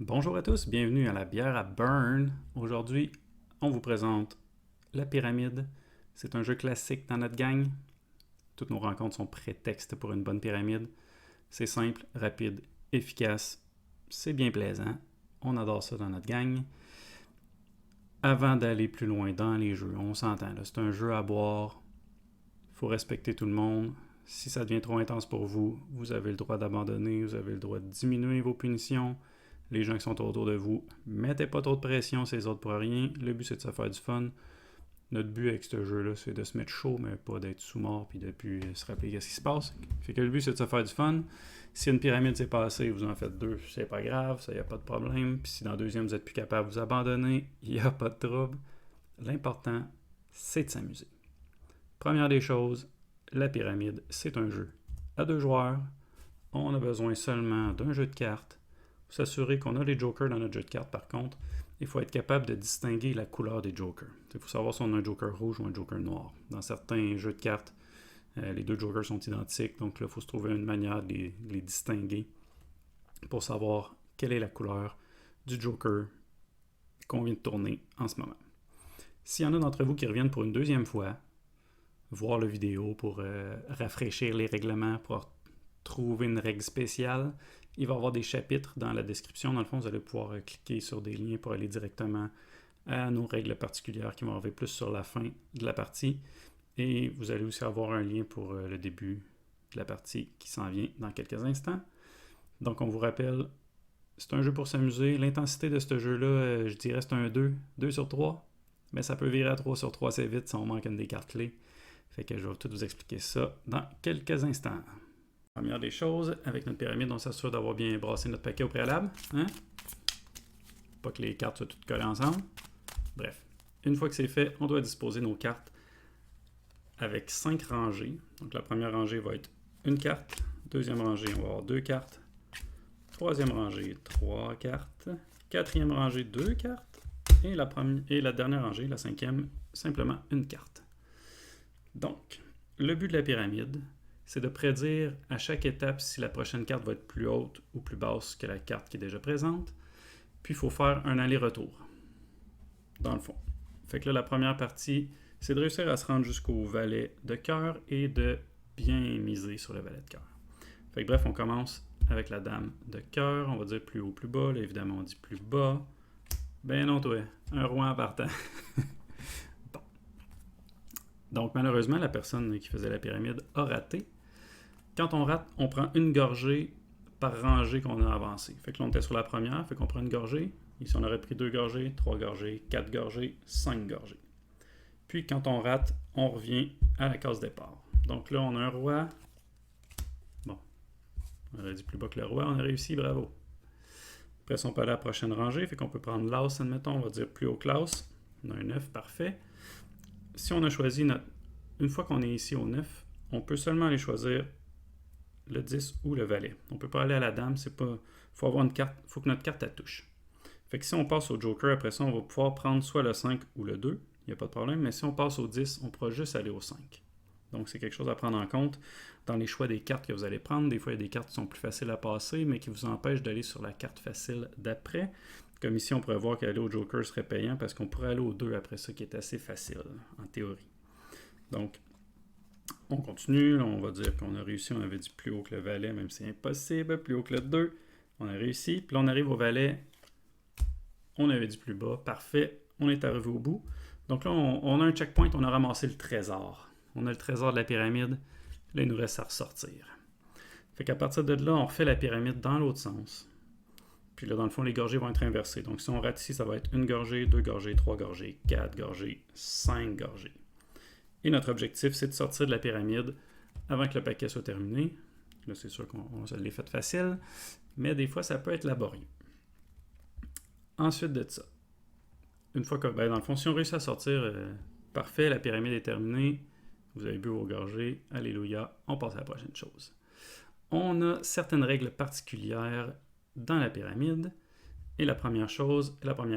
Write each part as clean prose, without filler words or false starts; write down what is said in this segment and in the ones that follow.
Bonjour à tous, bienvenue à la bière à Burn. Aujourd'hui, on vous présente la pyramide. C'est un jeu classique dans notre gang. Toutes nos rencontres sont prétextes pour une bonne pyramide. C'est simple, rapide, efficace. C'est bien plaisant. On adore ça dans notre gang. Avant d'aller plus loin dans les jeux, on s'entend, c'est un jeu à boire. Il faut respecter tout le monde. Si ça devient trop intense pour vous, vous avez le droit d'abandonner, vous avez le droit de diminuer vos punitions. Les gens qui sont autour de vous, mettez pas trop de pression, c'est les autres pour rien. Le but, c'est de se faire du fun. Notre but avec ce jeu-là, c'est de se mettre chaud, mais pas d'être sous-mort puis de plus se rappeler qu'est-ce qui se passe. Fait que le but, c'est de se faire du fun. Si une pyramide s'est passée, vous en faites deux, c'est pas grave, ça y a pas de problème. Puis si dans la deuxième, vous êtes plus capable, vous abandonnez, il n'y a pas de trouble. L'important, c'est de s'amuser. Première des choses, la pyramide, c'est un jeu à deux joueurs. On a besoin seulement d'un jeu de cartes. S'assurer qu'on a les jokers dans notre jeu de cartes, par contre, il faut être capable de distinguer la couleur des jokers. Il faut savoir si on a un joker rouge ou un joker noir. Dans certains jeux de cartes, les deux jokers sont identiques, donc là, il faut se trouver une manière de les distinguer pour savoir quelle est la couleur du joker qu'on vient de tourner en ce moment. S'il y en a d'entre vous qui reviennent pour une deuxième fois, voir la vidéo pour rafraîchir les règlements, pour trouver une règle spéciale, il va y avoir des chapitres dans la description. Dans le fond, vous allez pouvoir cliquer sur des liens pour aller directement à nos règles particulières qui vont arriver plus sur la fin de la partie. Et vous allez aussi avoir un lien pour le début de la partie qui s'en vient dans quelques instants. Donc, on vous rappelle, c'est un jeu pour s'amuser. L'intensité de ce jeu-là, je dirais c'est un 2 sur 3. Mais ça peut virer à 3 sur 3 assez vite si on manque une des cartes clés. Fait que je vais tout vous expliquer ça dans quelques instants. Première des choses, avec notre pyramide, on s'assure d'avoir bien brassé notre paquet au préalable. Hein? Pas que les cartes soient toutes collées ensemble. Bref, une fois que c'est fait, on doit disposer nos cartes avec 5 rangées. Donc la première rangée va être une carte. Deuxième rangée, on va avoir 2 cartes. Troisième rangée, 3 cartes. Quatrième rangée, 2 cartes. Et la dernière rangée, la cinquième, simplement une carte. Donc, le but de la pyramide, c'est de prédire à chaque étape si la prochaine carte va être plus haute ou plus basse que la carte qui est déjà présente. Puis il faut faire un aller-retour, dans le fond. Fait que là, la première partie, c'est de réussir à se rendre jusqu'au valet de cœur et de bien miser sur le valet de cœur. Fait que bref, on commence avec la dame de cœur. On va dire plus haut, plus bas. Là, évidemment, on dit plus bas. Ben non, toi, un roi en partant. Bon. Donc, malheureusement, la personne qui faisait la pyramide a raté. Quand on rate, on prend une gorgée par rangée qu'on a avancée. Fait que là, on était sur la première, fait qu'on prend une gorgée. Ici, on aurait pris 2 gorgées, 3 gorgées, 4 gorgées, 5 gorgées. Puis, quand on rate, on revient à la case départ. Donc là, on a un roi. Bon, on aurait dit plus bas que le roi, on a réussi, bravo. Après ça, on peut aller à la prochaine rangée, fait qu'on peut prendre l'as, admettons, on va dire plus haut que l'as. On a un 9, parfait. Si on a choisi notre... Une fois qu'on est ici au 9, on peut seulement aller choisir le 10 ou le valet. On ne peut pas aller à la dame, c'est pas. Faut avoir une carte. Faut que notre carte elle touche. Fait que si on passe au joker, après ça, on va pouvoir prendre soit le 5 ou le 2. Il n'y a pas de problème. Mais si on passe au 10, on pourra juste aller au 5. Donc c'est quelque chose à prendre en compte dans les choix des cartes que vous allez prendre. Des fois, il y a des cartes qui sont plus faciles à passer, mais qui vous empêchent d'aller sur la carte facile d'après. Comme ici, on pourrait voir qu'aller au joker serait payant parce qu'on pourrait aller au 2 après ça, qui est assez facile, en théorie. Donc, on continue, on va dire qu'on a réussi, on avait dit plus haut que le valet, même si c'est impossible, plus haut que le 2. On a réussi, puis là on arrive au valet, on avait dit plus bas, parfait, on est arrivé au bout. Donc là, on a un checkpoint, on a ramassé le trésor. On a le trésor de la pyramide, là il nous reste à ressortir. Fait qu'à partir de là, on refait la pyramide dans l'autre sens. Puis là, dans le fond, les gorgées vont être inversées. Donc si on rate ici, ça va être une gorgée, 2 gorgées, 3 gorgées, 4 gorgées, 5 gorgées. Et notre objectif, c'est de sortir de la pyramide avant que le paquet soit terminé. Là, c'est sûr qu'on se l'est fait facile, mais des fois, ça peut être laborieux. Ensuite de ça, une fois que, dans le fond, si on réussit à sortir, parfait, la pyramide est terminée, vous avez bu vos gorgées, alléluia, on passe à la prochaine chose. On a certaines règles particulières dans la pyramide, et la première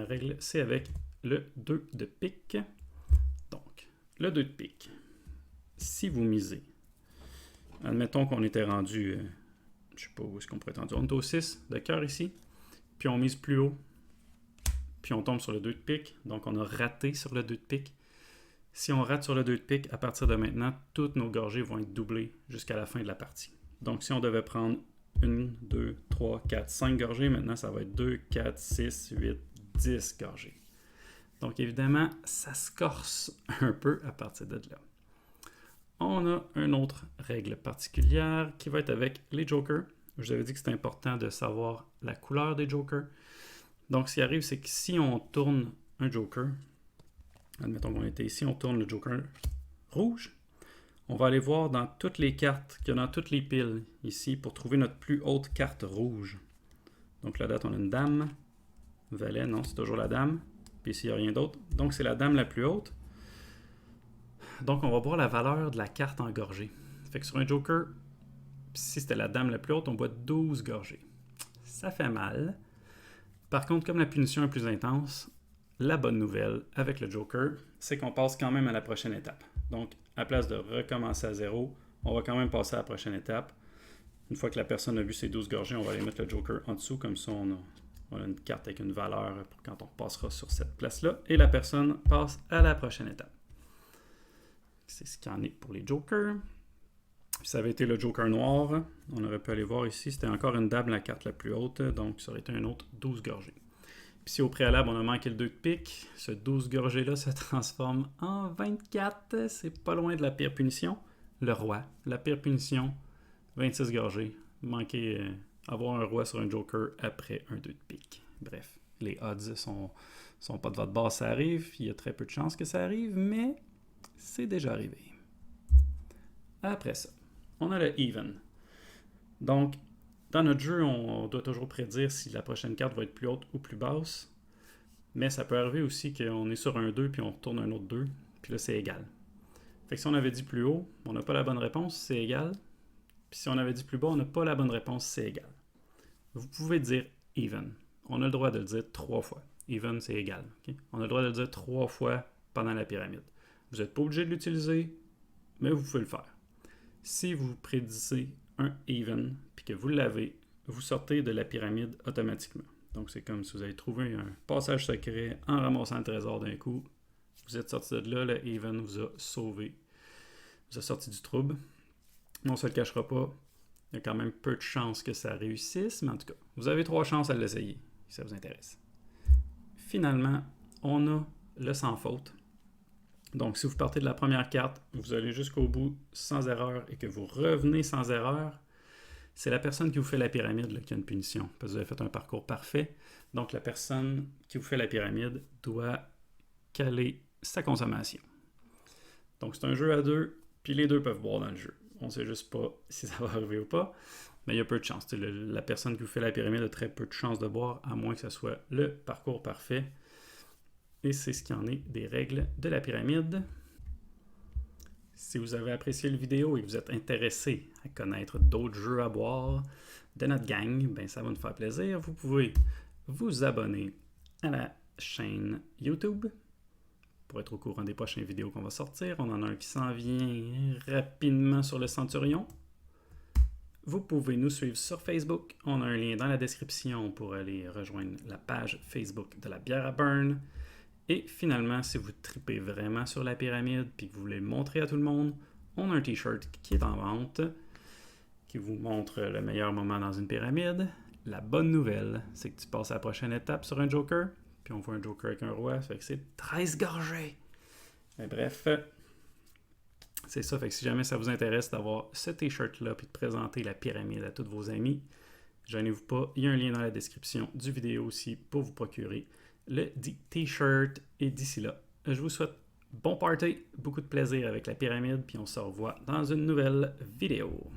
règle, c'est avec le 2 de pique. Le 2 de pique, si vous misez, admettons qu'on était rendu, je ne sais pas où est-ce qu'on pourrait être rendu, on est au 6 de cœur ici, puis on mise plus haut, puis on tombe sur le 2 de pique, donc on a raté sur le 2 de pique. Si on rate sur le 2 de pique, à partir de maintenant, toutes nos gorgées vont être doublées jusqu'à la fin de la partie. Donc si on devait prendre 1, 2, 3, 4, 5 gorgées, maintenant ça va être 2, 4, 6, 8, 10 gorgées. Donc évidemment, ça se corse un peu à partir de là. On a une autre règle particulière qui va être avec les jokers. Je vous avais dit que c'est important de savoir la couleur des jokers. Donc, ce qui arrive, c'est que si on tourne un joker, admettons qu'on était ici, on tourne le joker rouge, on va aller voir dans toutes les cartes qu'il y a dans toutes les piles ici pour trouver notre plus haute carte rouge. Donc, la date, on a une dame, valet, non, c'est toujours la dame, puis ici, il n'y a rien d'autre. Donc, c'est la dame la plus haute. Donc, on va voir la valeur de la carte engorgée. Fait que sur un joker, si c'était la dame la plus haute, on boit 12 gorgées. Ça fait mal. Par contre, comme la punition est plus intense, la bonne nouvelle avec le joker, c'est qu'on passe quand même à la prochaine étape. Donc, à place de recommencer à zéro, on va quand même passer à la prochaine étape. Une fois que la personne a vu ses 12 gorgées, on va aller mettre le joker en dessous. Comme ça, on a une carte avec une valeur pour quand on passera sur cette place-là. Et la personne passe à la prochaine étape. C'est ce qu'il y en est pour les jokers. Si ça avait été le joker noir, on aurait pu aller voir ici, c'était encore une dame la carte la plus haute, donc ça aurait été un autre 12 gorgées. Puis si au préalable on a manqué le 2 de pique, ce 12 gorgées-là se transforme en 24, c'est pas loin de la pire punition. Le roi, la pire punition, 26 gorgées. Manquer, avoir un roi sur un joker après un 2 de pique. Bref, les odds sont pas de votre bord, ça arrive, il y a très peu de chances que ça arrive, mais c'est déjà arrivé. Après ça, on a le even. Donc, dans notre jeu, on doit toujours prédire si la prochaine carte va être plus haute ou plus basse. Mais ça peut arriver aussi qu'on est sur un 2 puis on retourne un autre 2. Puis là, c'est égal. Fait que si on avait dit plus haut, on n'a pas la bonne réponse, c'est égal. Puis si on avait dit plus bas, on n'a pas la bonne réponse, c'est égal. Vous pouvez dire even. On a le droit de le dire 3 fois. Even, c'est égal. Okay? On a le droit de le dire 3 fois pendant la pyramide. Vous n'êtes pas obligé de l'utiliser, mais vous pouvez le faire. Si vous prédisez un even, puis que vous l'avez, vous sortez de la pyramide automatiquement. Donc, c'est comme si vous avez trouvé un passage secret en ramassant le trésor d'un coup. Vous êtes sorti de là, le even vous a sauvé, vous a sorti du trouble. On ne se le cachera pas, il y a quand même peu de chances que ça réussisse, mais en tout cas, vous avez 3 chances à l'essayer, si ça vous intéresse. Finalement, on a le sans faute. Donc, si vous partez de la première carte, vous allez jusqu'au bout sans erreur et que vous revenez sans erreur, c'est la personne qui vous fait la pyramide là, qui a une punition. Parce que vous avez fait un parcours parfait. Donc, la personne qui vous fait la pyramide doit caler sa consommation. Donc, c'est un jeu à 2, puis les 2 peuvent boire dans le jeu. On ne sait juste pas si ça va arriver ou pas, mais il y a peu de chance. La personne qui vous fait la pyramide a très peu de chances de boire, à moins que ce soit le parcours parfait. Et c'est ce qu'il en est des règles de la pyramide. Si vous avez apprécié la vidéo et que vous êtes intéressé à connaître d'autres jeux à boire de notre gang, ben ça va nous faire plaisir. Vous pouvez vous abonner à la chaîne YouTube pour être au courant des prochaines vidéos qu'on va sortir. On en a un qui s'en vient rapidement sur le Centurion. Vous pouvez nous suivre sur Facebook. On a un lien dans la description pour aller rejoindre la page Facebook de la bière à Burn. Et finalement, si vous tripez vraiment sur la pyramide et que vous voulez le montrer à tout le monde, on a un t-shirt qui est en vente, qui vous montre le meilleur moment dans une pyramide. La bonne nouvelle, c'est que tu passes à la prochaine étape sur un joker, puis on voit un joker avec un roi, ça fait que c'est 13 gorgées. Mais bref, c'est ça, fait que si jamais ça vous intéresse d'avoir ce t-shirt-là puis de présenter la pyramide à tous vos amis, gênez-vous pas, il y a un lien dans la description du vidéo aussi pour vous procurer le t-shirt. Et d'ici là, je vous souhaite bon party, beaucoup de plaisir avec la pyramide, puis on se revoit dans une nouvelle vidéo.